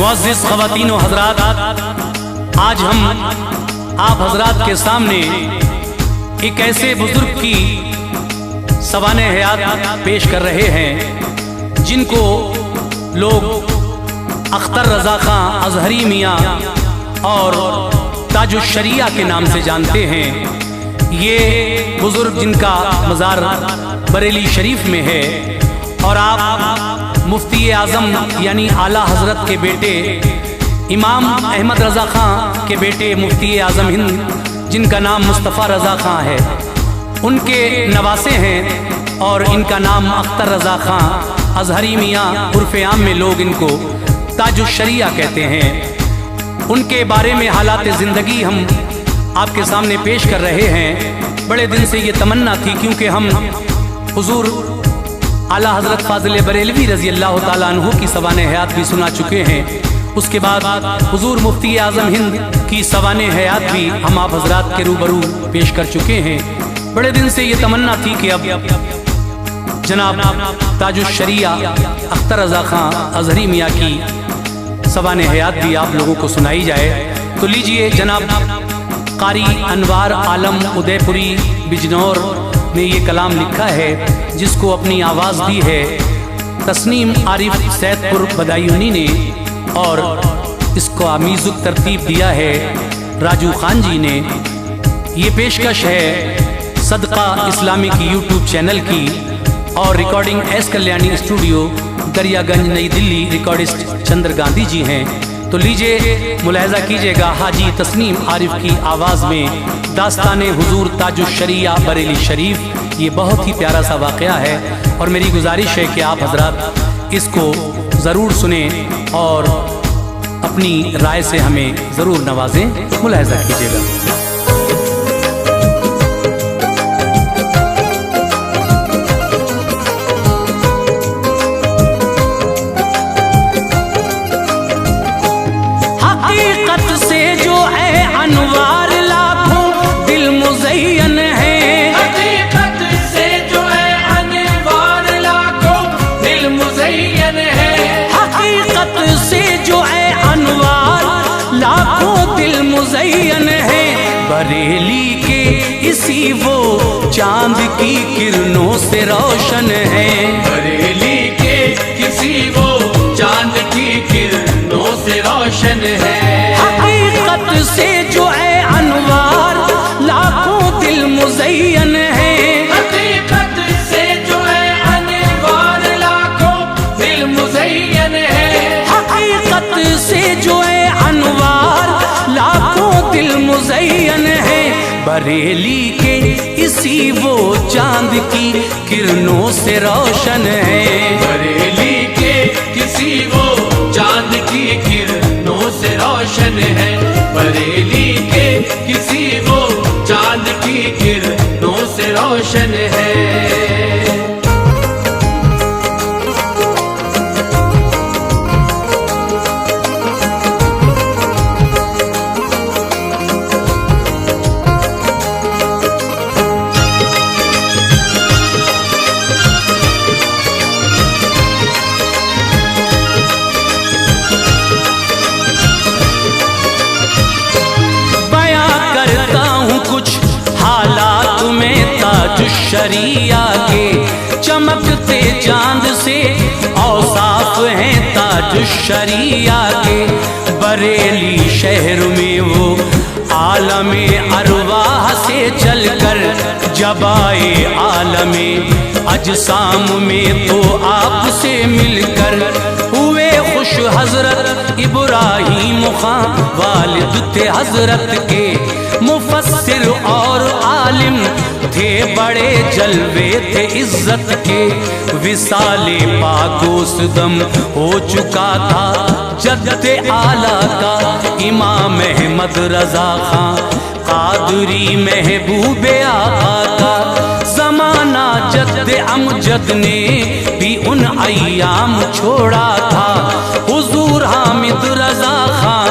मुअज़्ज़िज़ ख़वातीन व हज़रात, आज हम आप हज़रात के सामने एक ऐसे बुज़ुर्ग की सवाने हयात पेश कर रहे हैं जिनको लोग अख्तर रज़ा खां अज़हरी मियाँ और ताजुश शरिया के नाम से जानते हैं। ये बुज़ुर्ग जिनका मज़ार बरेली शरीफ में है और आप मुफ्ती आज़म यानी आला हज़रत के बेटे इमाम अहमद रज़ा खां के बेटे मुफ्ती आज़म हिंद जिनका नाम मुस्तफ़ा रज़ा खां है, उनके नवासे हैं और इनका नाम अख्तर रज़ा खां अज़हरी मियाँ उर्फ़े आम में लोग इनको ताजुश शरिया कहते हैं। उनके बारे में हालात ज़िंदगी हम आपके सामने पेश कर रहे हैं। बड़े दिन से ये तमन्ना थी, क्योंकि हम हुज़ूर आला हज़रत फ़ाज़िल बरेलवी रज़ी अल्लाह ताला अन्हु की सवाने हयात भी सुना चुके हैं। उसके बाद हुज़ूर मुफ्ती आज़म हिंद की सवाने हयात भी हम आप हज़रात के रूबरू पेश कर चुके हैं। बड़े दिन से ये तमन्ना थी कि अब जनाब ताजुश शरिया अख्तर रज़ा खां अज़हरी मियाँ की सवाने हयात भी आप लोगों को सुनाई जाए। तो लीजिए, जनाब कारी अनवार आलम उदयपुरी बिजनौर ने ये कलाम लिखा है, जिसको अपनी आवाज़ दी है तस्नीम आरिफ सैदपुर बदायूनी ने, और इसको आमीज़ुक तरतीब दिया है राजू खान जी ने। ये पेशकश है सदका इस्लामी की यूट्यूब चैनल की, और recording S Kalyani studio Daryaganj नई दिल्ली, रिकॉर्डिस्ट चंद्र गांधी जी हैं। तो लीजिए मुलाहिज़ा कीजिएगा हाजी तस्नीम आरिफ की आवाज़ में दास्ताने हुजूर ताजुश शरिया बरेली शरीफ। ये बहुत ही प्यारा सा वाक़या है और मेरी गुजारिश है कि आप हज़रात इसको ज़रूर सुने और अपनी राय से हमें ज़रूर नवाजें। मुलाहिज़ा कीजिएगा। बरेली के इसी वो चांद की किरणों से रोशन है, बरेली के किसी वो चांद की किरणों से रोशन है। हकीकत से जो है अनवार लाखों दिल मुज़य्यन है, हकीकत से जो है अनवार लाखों दिल मुज़य्यन है। हकीकत से जो है अनवार लाखों दिल मुज़य्यन है। बरेली के इसी वो चांद की किरणों से रोशन है, बरेली के किसी वो चांद की किरणों से रोशन है। बरेली के किसी वो चांद की किरणों से रोशन है। शरिया के चमकते चांद से औसाफ हैं ताजुश शरिया के। बरेली शहर में वो आलमे अरवाह से चलकर जब आए आलमे अजसाम में तो आपसे मिलकर हुए खुश हजरत इब्राहीम खां वालिद थे हजरत के। मुफस्सिर और आलिम थे, बड़े जलवे थे इज्जत के। विसाले पाकोसदम हो चुका था जद्दे आला का इमाम अहमद रज़ा खां कादरी महबूबे आका का। ज़माना जद्दे अमजद ने भी उन अय्याम छोड़ा था। हुजूर हामिद रज़ा खां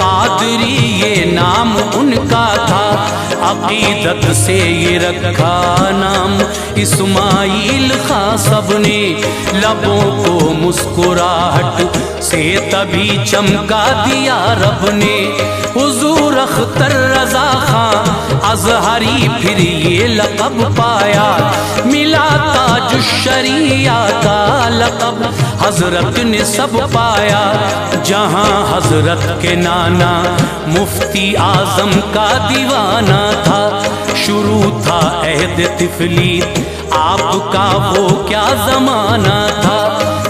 कादरी ये नाम उनका था। عقیدت سے یہ رکھا نام اسماعیل خاں سب نے، لبوں کو مسکراہٹ سے تبھی چمکا دیا رب نے۔ حضور اختر رضا خاں اظہری پھر یہ لقب پایا، ملا تاج الشریعہ کا لقب حضرت نے سب پایا۔ جہاں حضرت کے نانا مفتی اعظم کا دیوانہ تھا، شروع تھا عہد طفلیت آپ کا وہ کیا زمانہ تھا۔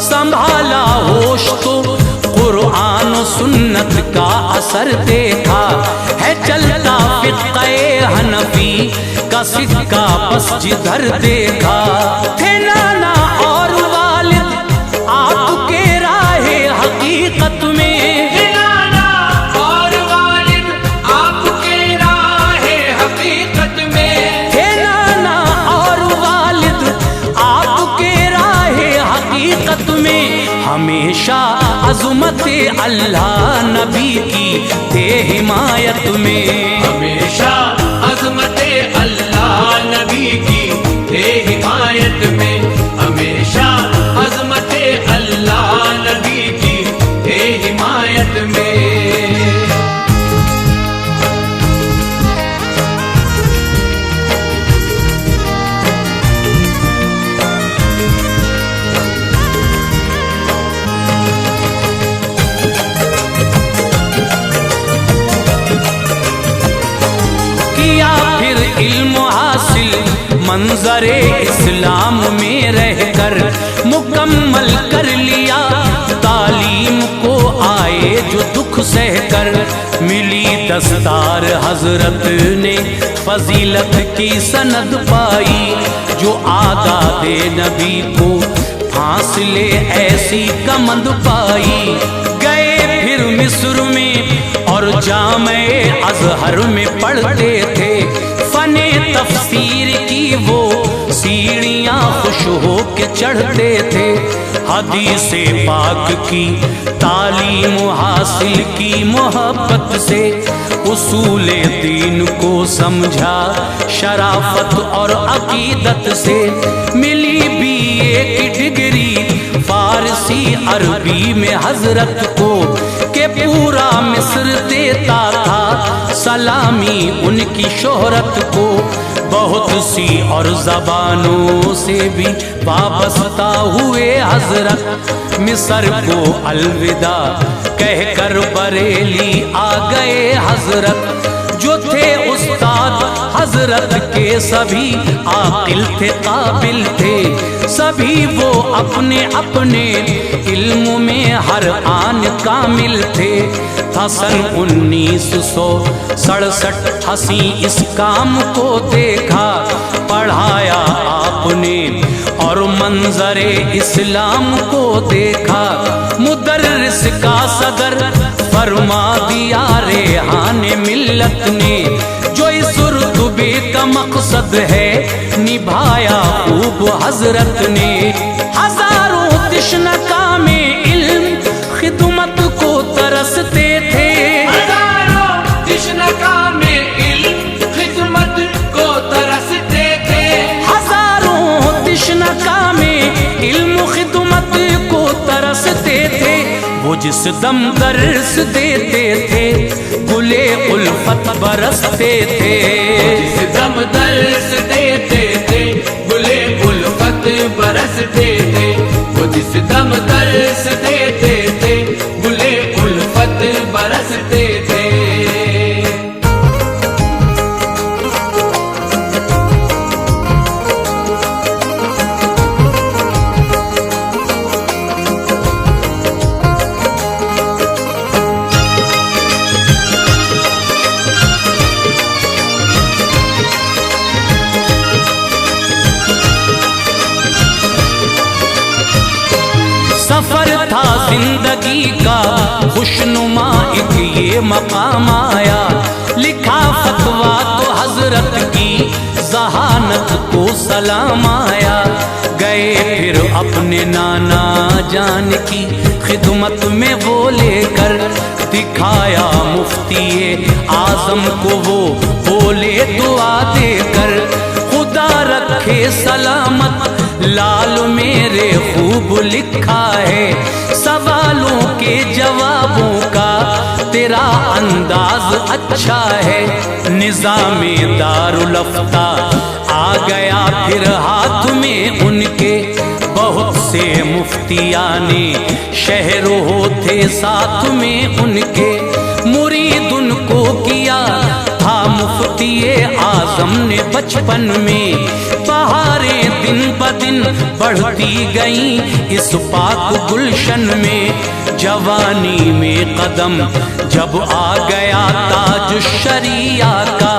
سنبھالا ہوش تو قرآن و سنت کا اثر دیکھا، ہے چلتا فقہ حنفی کا سکہ بس جدھر دیکھا۔ تھے نانا اور والد آپ کے راہ حقیقت میں، نانا اور والد آپ کے راہ حقیقت میں، تھے نانا اور والد آپ کے راہ حقیقت میں۔ ہمیشہ عظمت اللہ نبی کی تھے حمایت میں، ہمیشہ عظمت اللہ نبی کی تھے حمایت میں، ہمیشہ عظمت اللہ نبی کی تھے حمایت میں۔ کیا پھر علم حاصل منظر اسلام میں رہ کر، مکمل کر لیا تعلیم کو آئے جو دکھ سہ کر۔ ملی دستار حضرت نے فضیلت کی سند پائی، جو آداد نبی کو فاصلے ایسی کمند پائی۔ گئے پھر مصر میں اور جامع ازہر میں پڑھتے تھے، فن تفسیر کی وہ سیڑھیاں خوش ہو کے چڑھتے تھے۔ حدیث پاک کی تعلیم حاصل کی محبت سے، اصول دین کو سمجھا شرافت اور عقیدت سے۔ ملی BA کی ڈگری فارسی عربی میں حضرت کو، کہ پورا مصر دیتا تھا سلامی ان کی شہرت کو۔ بہت سی اور زبانوں سے بھی وابستہ ہوئے حضرت، مصر کو الوداع کہہ کر بریلی آ گئے حضرت۔ جو تھے استاد حضرت کے سبھی عاقل تھے، قابل تھے سبھی، وہ اپنے اپنے علم میں ہر آن کامل تھے۔ تھا سن 1967 ہنسی اس کام کو دیکھا، پڑھایا آپ نے اور منظر اسلام کو دیکھا۔ مدرس کا صدر فرما دیا ریحان ملت نے، جو اس رتبے کا مقصد ہے نبھایا خوب حضرت نے۔ ہزاروں تشنہ کام علم خدمت کو ترستے تھے، ہزاروں تشنہ کام علم خدمت کو ترستے تھے، ہزاروں تشنہ کام علم خدمت کو ترستے تھے۔ وہ جس دم درس دیتے تھے گلے الفت برستے تھے، جس دم درس دیتے تھے گلے الفت برستے تھے، وہ جس دم درس دیتے تھے گلے الفت برستے تھے۔ سفر تھا زندگی کا خوشنما ایک یہ مقام آیا، لکھا فتویٰ تو حضرت کی ذہانت کو سلام آیا۔ گئے پھر اپنے نانا جان کی खिदमत में वो लेकर दिखाया मुफ्ती आजम को वो बोले दुआ देकर, खुदा रखे सलामत लाल मेरे खूब लिखा है, सवालों के जवाबों का तेरा अंदाज अच्छा है। निज़ामे दारुल अफ्ता आ गया फिर हाथ में उनके, बहुत से मुफ्तियाने शहरों होते साथ में उनके, मुरीद उनको किया था मुफ्ती आजम ने बचपन में। बहारें दिन ब दिन बढ़ती गईं इस पाक गुलशन में, जवानी में कदम जब आ गया ताज शरिया का,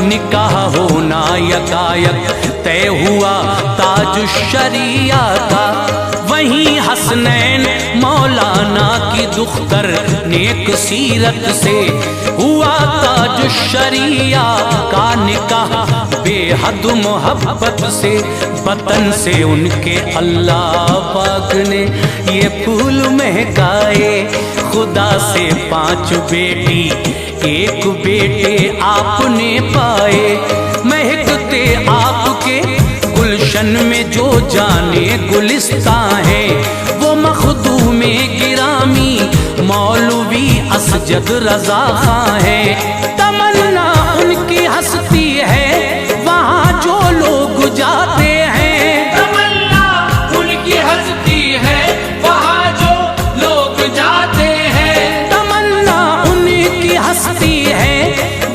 निकाह होना यकायक तय हुआ ताज शरिया का। वहीं हसनैन मौलाना की दुख्तर नेक सीरत से हुआ ताज शरिया का निकाह बेहद मोहब्बत से। वतन से उनके अल्लाह पाक ने ये फूल महकाए, खुदा से 5 बेटी 1 बेटे आपने पाए। महकते आपके गुलशन में जो जाने गुलिस्तां है, वो मखदूमे गिरामी मौलवी असजद रजा खां है। तमन्ना उनकी हस्ती है वहाँ जो लोग जाते हैं, तमन्ना उनकी हस्ती है वहाँ जो लोग जाते हैं। तमन्ना उनकी हस्ती है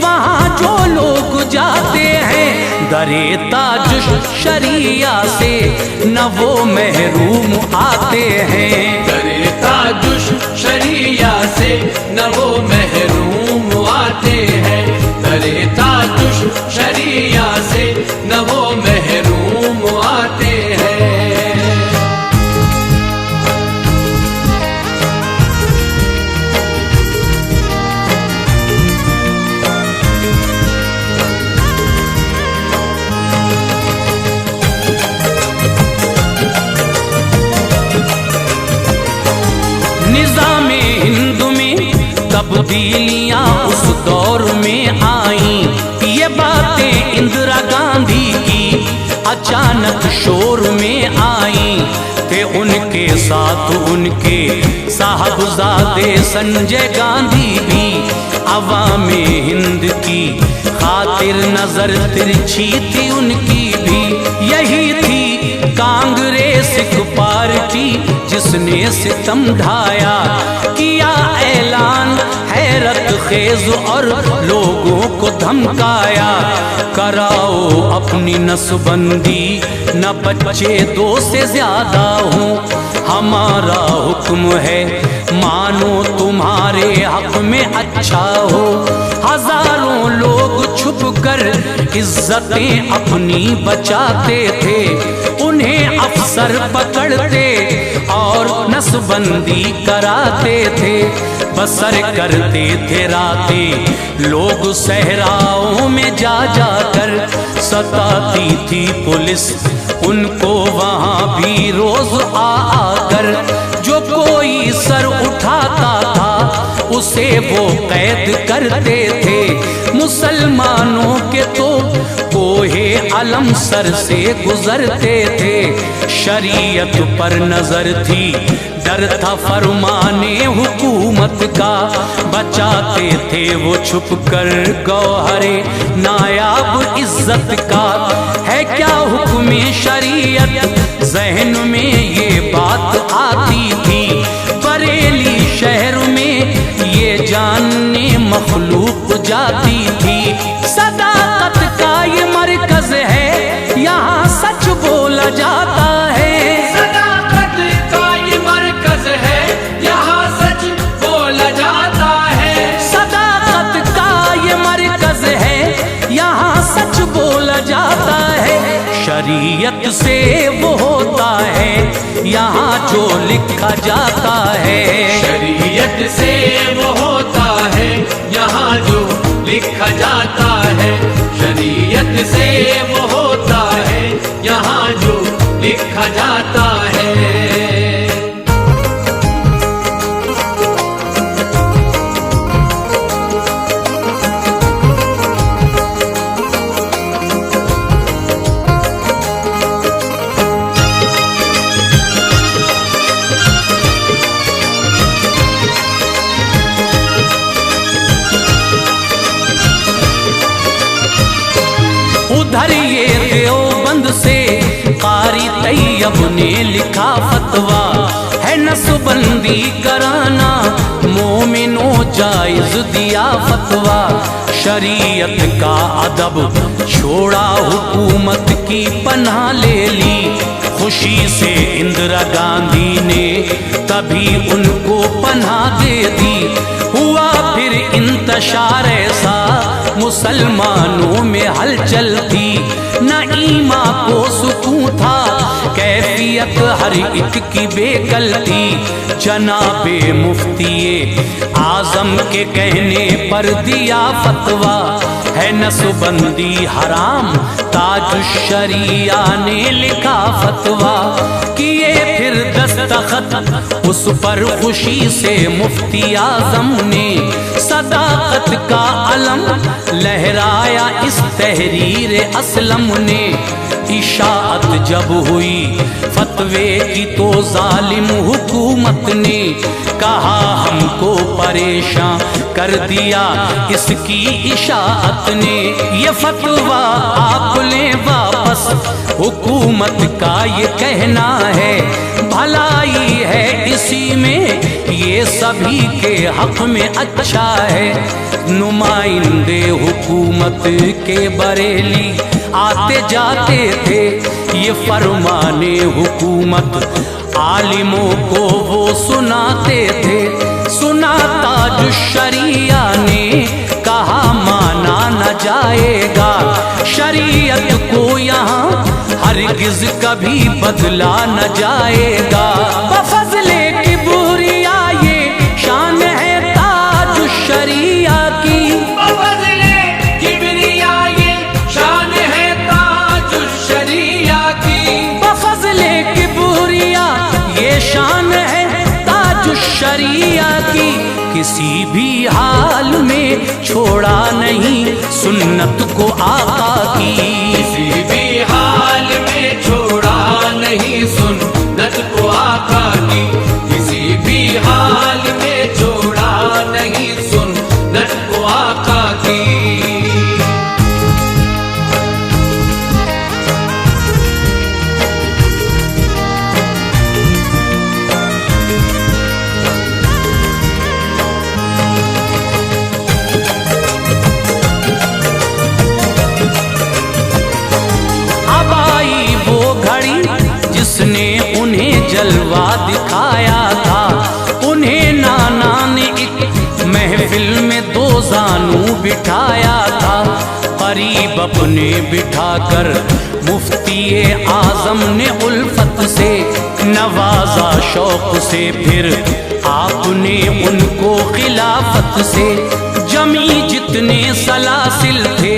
वहाँ जो लोग जाते हैं। दरे ताज शरिया से न वो महरूम आते हैं, दरे ताजुश शरिया से न वो महरूम आते हैं, दरे ताजुश शरिया से न वो महरूम आते हैं। निज़ामे हिंद में तब्दीलियाँ उस दौर में आईं, ये बातें इंदिरा गांधी की अचानक शोर में आईं। थे उनके साथ उनके साहबजादे संजय गांधी भी, अवामे हिंद की खातिर नजर तिरछी थी उनकी भी। यही थी कांग्रेस पार्टी जिसने सितम ढाया, किया ऐलान हैरत खेज और लोगों को धमकाया। कराओ अपनी नसबंदी न बच्चे 2 से ज्यादा हो, हमारा हुक्म है मानो तुम्हारे हक में अच्छा हो। हजारों लोग छुप कर इज्जतें अपनी बचाते थे, उन्हें अफसर पकड़ते और नसबंदी कराते थे। बसर करते थे रातें लोग सहराओं में जा जाकर, सताती थी पुलिस उनको वहाँ भी रोज आ आकर। जो कोई सर उठाता था उसे वो कैद करते थे, मुसलमानों के तो कोहे अलम सर से गुजरते थे। शरीयत पर नजर थी, डर था फरमाने हुकूमत का, बचाते थे वो छुप कर गौहरे नायाब इज्जत का। है क्या हुक्म शरीयत जहन में ये बात आती थी, बरेली शहर में ये जानने मखलूक जाती थी। सदाकत का ये मरकज है यहाँ सच बोला जाता है, सदाकत का ये मरकज है यहाँ सच बोला जाता है। सदाकत का ये मरकज है यहाँ सच बोला जाता है। शरीयत से वो होता है यहाँ जो लिखा जाता है, शरीयत से वो होता है यहाँ जो लिखा जाता है। शरीयत से वो होता है यहाँ जो लिखा जाता है। तैयब ने लिखा फतवा है नसबंदी कराना मोमिनो जायज दिया फतवा शरीयत का अदब छोड़ा हुकूमत की पनाह ले ली खुशी से इंदिरा गांधी ने तभी उनको पनाह दे दी हुआ फिर इंतशार ऐसा मुसलमानों में हलचल थी न ईमा को सुकून था कैफियत हर एक की बेकल थी जनाबे मुफ्तिये आजम के कहने पर दिया फतवा है नसबंदी हराम ताजुश्शरिया ने लिखा फतवा किए फिर दस्तखत उस पर खुशी से मुफ्ती आजम ने सदाकत का अलम लहराया इस तहरीर असलम ने इशाअत जब हुई फतवे की तो जालिम हुकूमत ने कहा हमको परेशान कर दिया इसकी इशाअत ने ये फतवा आप लें वापस हुकूमत का ये कहना है भलाई है इसी में ये सभी के हक में अच्छा है नुमाइंदे हुकूमत के बरेली आते जाते थे ये फरमाने हुकूमत आलिमों को वो सुनाते थे सुना ताजुश्शरिया ने कहा माना न जाएगा शरीयत को यहाँ हरगिज कभी बदला न जाएगा बफज़ले की बुरिया ये शान है ताजुश्शरिया की बफज़ले किबरिया ये शान है ताजुश्शरिया की बफज़ले की बुरिया ये शान है ताजुश्शरिया की किसी भी हाल में छोड़ा नहीं सुन्नत को आका की किसी भी हाल में छोड़ा नहीं सुन्नत को आका की किसी भी हाल में छोड़ा नहीं सुन्नत को आका की जिसने उन्हें जलवा दिखाया था उन्हें नाना ने एक महफिल में दो जानू बिठाया था करीब अपने बिठाकर मुफ्ती आजम ने उल्फत से नवाजा शौक से फिर आपने उनको खिलाफत से जमी जितने सलासिल थे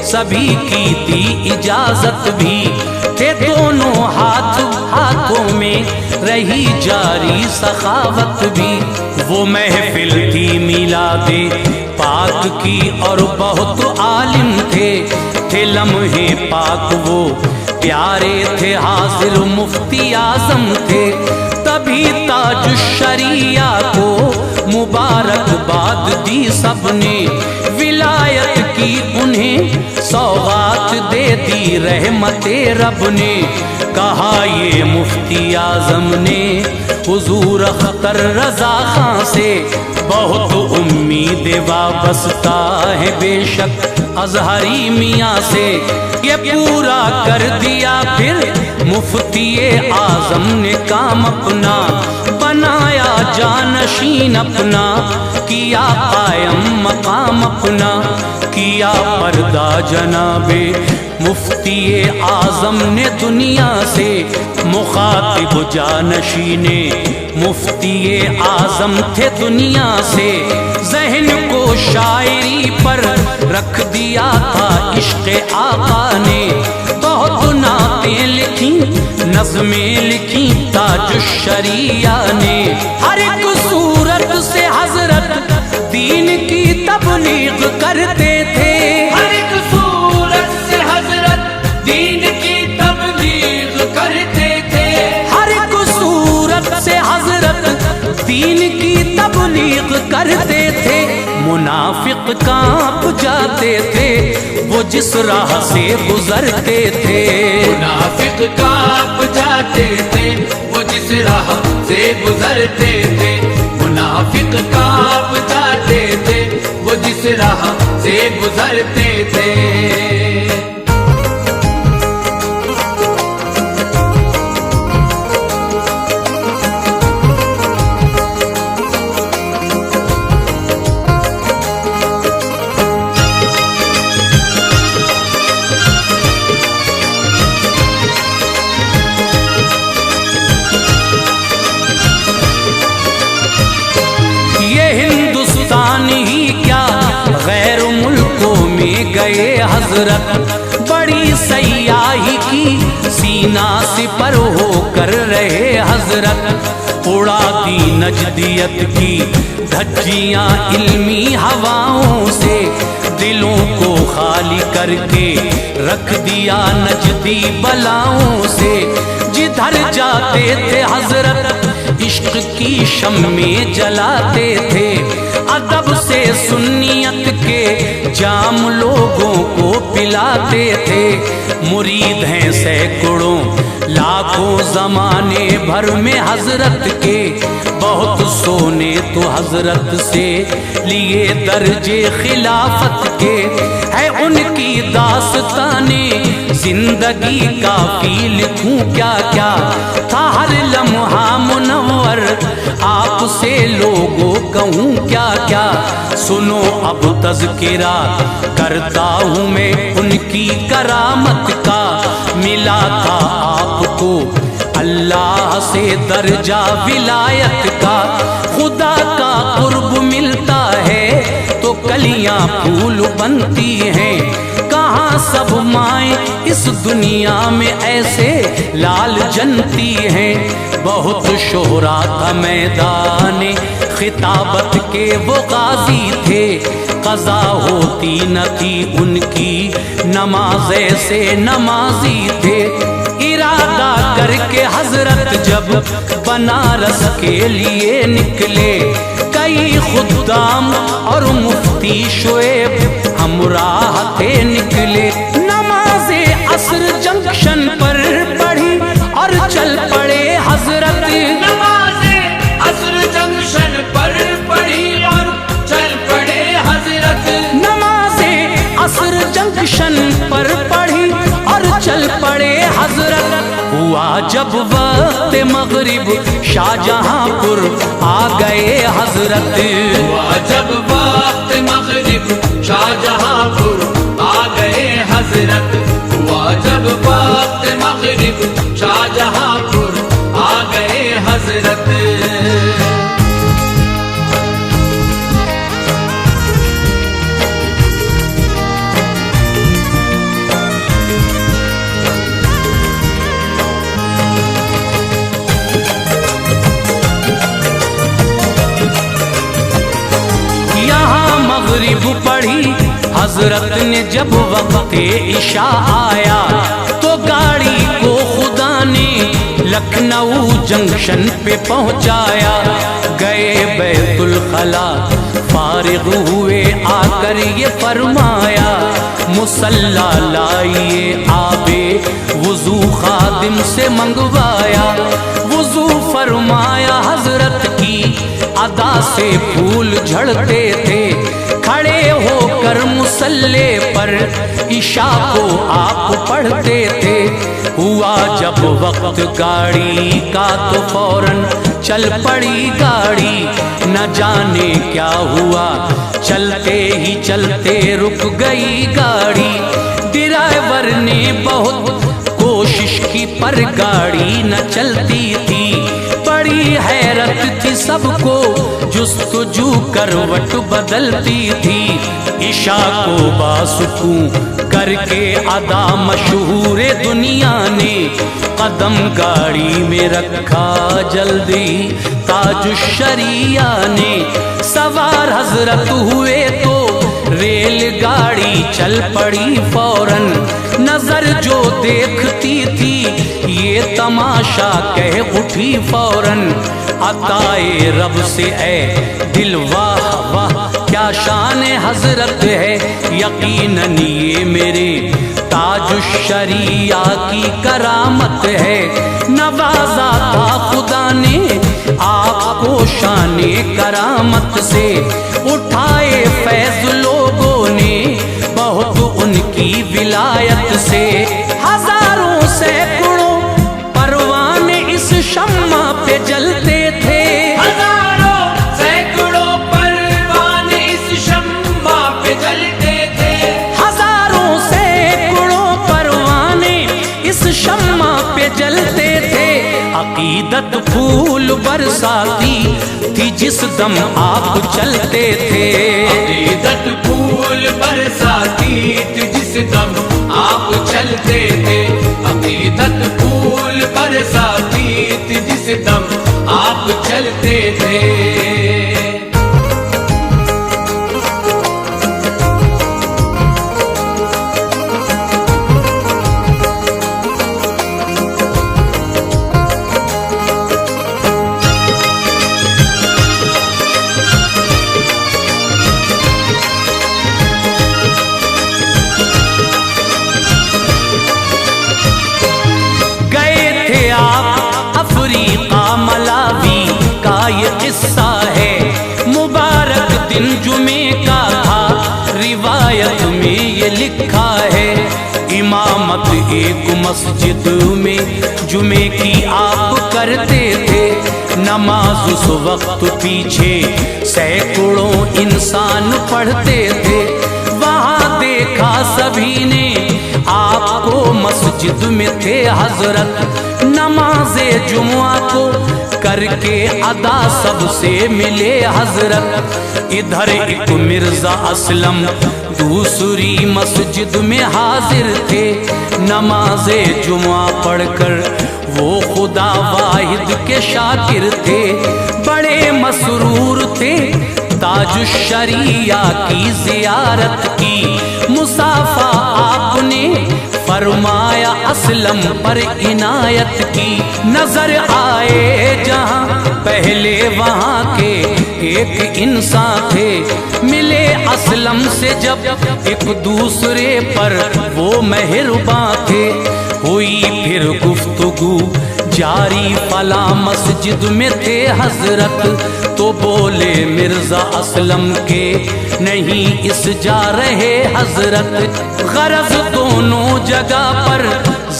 सभी की दी इजाजत भी थे दोनों हाथों में रही जारी सखावत भी वो महफिल थी मिलादे पाक की और बहुत आलिम थे लम्हे पाक वो प्यारे थे हाजिर मुफ्ती आजम थे तभी ताजुश्शरिया को मुबारकबाद दी सबने विलायत की उन्हें सौगात दे दी रहमते रब ने कहा ये मुफ्ती आजम ने हुजूर अख्तर रजा खां से बहुत उम्मीद वाबस्ता है बेशक अजहरी मियाँ से ये पूरा कर दिया फिर मुफ्ती आजम ने काम अपना बनाया जानशीन अपना किया कायम मकाम अपना किया पर्दा जनाबे मुफ्ती आजम ने दुनिया से मुखातिब जानशीने मुफ्ती आजम थे दुनिया से जहन को शायरी पर रख दिया था इश्क़ आका ने बहुत नातें लिखी नज़में लिखी ताजुश्शरिया ने हर एक सूरत से हजरत दीन की तबलीग करते थे हर एक सूरत से हजरत दीन की तबलीग करते थे हर एक सूरत से हजरत दीन की तबलीग करते थे मुनाफिक कांप जाते थे वो जिस राह से गुजरते थे मुनाफिक कांप जाते جاتے تھے وہ جس راہ سے گزرتے تھے، منافق کانپ جاتے تھے وہ جس راہ سے گزرتے تھے۔ گئے حضرت بڑی سیاحی کی سینہ سپر ہو کر رہے حضرت، اڑا دی نجدیت کی دھجیاں علمی ہواؤں سے، دلوں کو خالی کر کے رکھ دیا نجدی بلاؤں سے، جدھر جاتے تھے حضرت عشق کی شمعیں جلاتے تھے، ادب سے سنیت کے جام لوگوں کو پلاتے تھے، مرید ہیں سینکڑوں لاکھوں زمانے بھر میں حضرت کے، بہت سونے تو حضرت سے لیے درجے خلافت کے، ہے ان کی داستانیں زندگی کافی لکھوں کیا کیا، تھا ہر لمحہ منور آپ سے لوگوں کہوں کیا کیا، سنو اب تذکرہ کرتا ہوں میں ان کی کرامت کا، ملا تھا آپ کو اللہ سے درجہ ولایت کا، خدا کا قرب ملتا ہے تو کلیاں پھول بنتی ہیں، کہاں سب مائیں اس دنیا میں ایسے لال جنتی ہیں، بہت شہرا تھا میدان خطابت کے وہ غازی تھے، قضا ہوتی نہ تھی ان کی نماز سے نمازی تھے، ارادہ کر کے حضرت جب بنارس کے لیے نکلے، کئی خدام اور مفتی شعیب ہمراہ تھے نکلے، نماز عصر جنکشن پر پڑھی اور چل پڑے حضرت، نماز عصر جنکشن پر پڑھی اور چل پڑے حضرت، نماز عصر جنکشن پر پڑھی اور چل پڑے حضرت، ہوا جب وقت مغرب شاہجہاں پور آ گئے حضرت، ہوا جب وقت مغرب شاہجہاں پور آ گئے حضرت، ہوا جب وقت مغرب شاہجہاں پور آ گئے حضرت۔ مغرب پڑھی حضرت نے جب وقت عشاء آیا، تو گاڑی کو خدا نے لکھنؤ جنکشن پہ پہنچایا، گئے بیت الخلا فارغ ہوئے آ کر یہ فرمایا، مصلی لائیے آبے وضو خادم سے منگوایا، وضو فرمایا حضرت کی ادا سے پھول جھڑتے تھے، کھڑے ہو کر مصلی پر عشاء کو آپ پڑھتے تھے، ہوا جب وقت گاڑی کا تو فوراً چل پڑی گاڑی، نہ جانے کیا ہوا چلتے ہی چلتے رک گئی گاڑی، ڈرائیور نے بہت کوشش کی پر گاڑی نہ چلتی تھی، بڑی حیرت تھی سب کو جستجو کروٹ بدلتی تھی، عشاء کو باسکون کر کے ادا مشہور دنیا نے، قدم گاڑی میں رکھا جلدی تاج الشریعہ نے، سوار حضرت ہوئے تو ریل گاڑی چل پڑی فوراً، نظر جو دیکھتی تھی یہ تماشا کہہ اٹھی فوراً، عطائے رب سے اے دل واہ واہ کیا شان حضرت ہے، یقیناً یہ میرے ताज शरिया की करामत है। नवाजा था खुदा ने आपको शाने करामत से, उठाए फैज लोगों ने बहुत उनकी विलायत से। हजारों सैकड़ों परवाने इस शम्मा पे जलते थे, हजारों सैकड़ों परवाने इस शम्मा पे जलते थे। हजारों सैकड़ों परवाने इस शम्मा पे जलते थे। अकीदत फूल बरसाती थी जिस दम आप चलते थे। अकीदत फूल बरसाती थी जिस दम आप चलते थे। अकीदत फूल बरसाती थी जिस दम आप चलते थे। अफ्रीका मलावी का ये किस्सा है, मुबारक दिन जुमे का था, रिवायत में ये लिखा है। इमामत एक मस्जिद में जुमे की आप करते थे, नमाज उस वक्त पीछे सैकड़ों इंसान पढ़ते थे। वहाँ देखा सभी ने आपको मस्जिद में थे हजरत, नमाज़े जुमुआ को करके अदा सबसे मिले हजरत। इधर एक मिर्जा असलम दूसरी मस्जिद में हाजिर थे, नमाज़े जुमुआ पढ़कर वो खुदा वाहिद के शाकिर थे। बड़े मसरूर थे ताज शरिया की जियारत की, मुसाफा आपने फरमाया असलम पर इनायत की। नजर आए जहां पहले वहां के एक इंसान थे, मिले असलम से जब एक दूसरे पर वो मेहरबान थे। हुई फिर गुफ्तगू जारी, फला मस्जिद में थे हजरत, तो बोले मिर्जा असलम के नहीं इस जा रहे हजरत। गरज दोनों जगह पर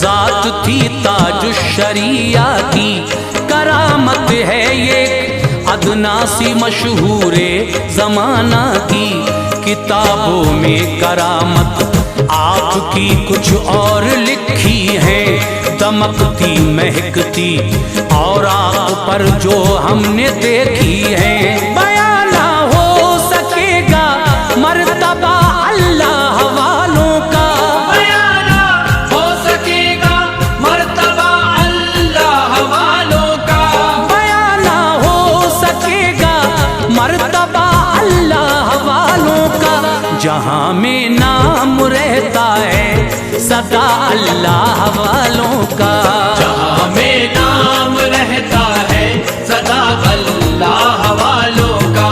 जात थी ताज शरिया की, करामत है ये अदना सी मशहूरे जमाना की। किताबों में करामत आपकी कुछ और लिखी है, दमकती महकती और आग पर जो हमने देखी है। बयां ना हो सकेगा मर्तबा अल्लाह वालों का, बयां ना हो सकेगा मर्तबा अल्लाह वालों का। बयां ना हो सकेगा मर्तबा अल्लाह वालों का। जहां में नाम रहता है सदा अल्लाह वालों का, जहां में नाम रहता है सदा अल्लाह वालों का।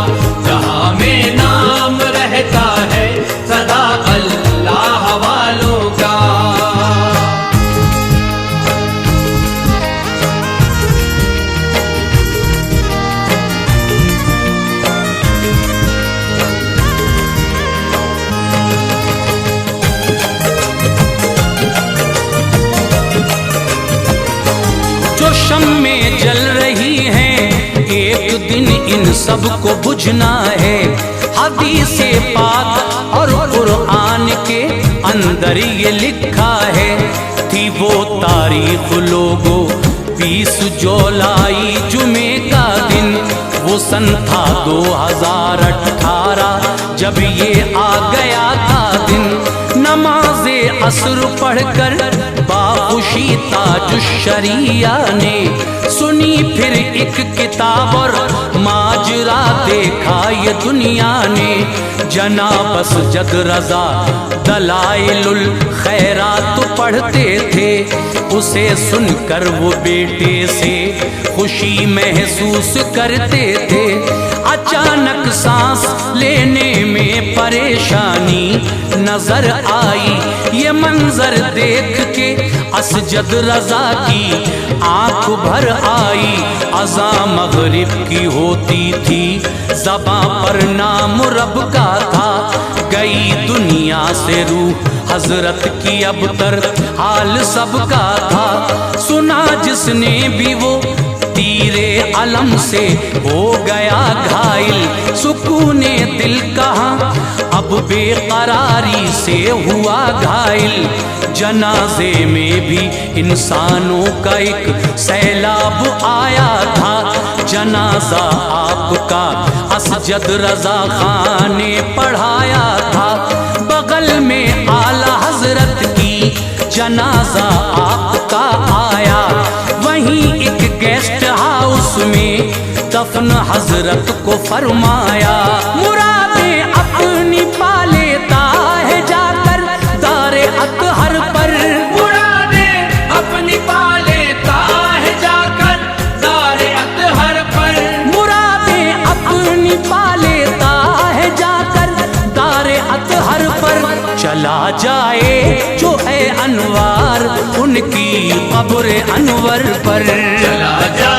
जहां में नाम रहता है सदा अल्लाह वालों का। शम्में जल रही हैं, एक दिन इन सब को बुझना है। हदीसे पाक और कुरान के अंदर ये लिखा है, थी वो तारीख लोगों 20 जुलाई जुमे का दिन। वो सन था 2018 जब ये आ गया था दिन। नमाज़े असर पढ़कर बाखुशी ताज शरिया ने सुनी फिर एक किताब और माजरा منظرہ دیکھا یہ دنیا نے، جناب اسجد رضا دلائل الخیرات پڑھتے تھے، اسے سن کر وہ بیٹے سے خوشی محسوس کرتے تھے۔ اچانک سانس لینے میں پریشانی نظر آئی، یہ منظر دیکھ کے اسجد رضا کی آنکھ بھر آئی۔ اذان مغرب کی ہوتی تھی، زباں پر نام رب کا تھا، گئی دنیا سے روح حضرت کی اب تر حال سب کا تھا۔ سنا جس نے بھی وہ تیرے علم سے ہو گیا گھائل، سکون دل کہاں اب بے قراری سے ہوا گھائل۔ جنازے میں بھی انسانوں کا ایک سیلاب آیا تھا، جنازہ آپ کا اسجد رضا خان نے پڑھایا تھا۔ بغل میں اعلی حضرت کی جنازہ آپ کا آیا، وہیں ایک گیسٹ ہاؤس میں دفن حضرت کو فرمایا۔ مرادیں اپنی پالیتا ہے جا کر دار اطہر پر، مرادیں اپنی پالیتا ہے جا کر دار اطہر پر، مرادیں اپنی پالیتا ہے جا کر دار اطہر پر۔ چلا جائے جو ہے انوار ان کی قبر انور پر، چلا جا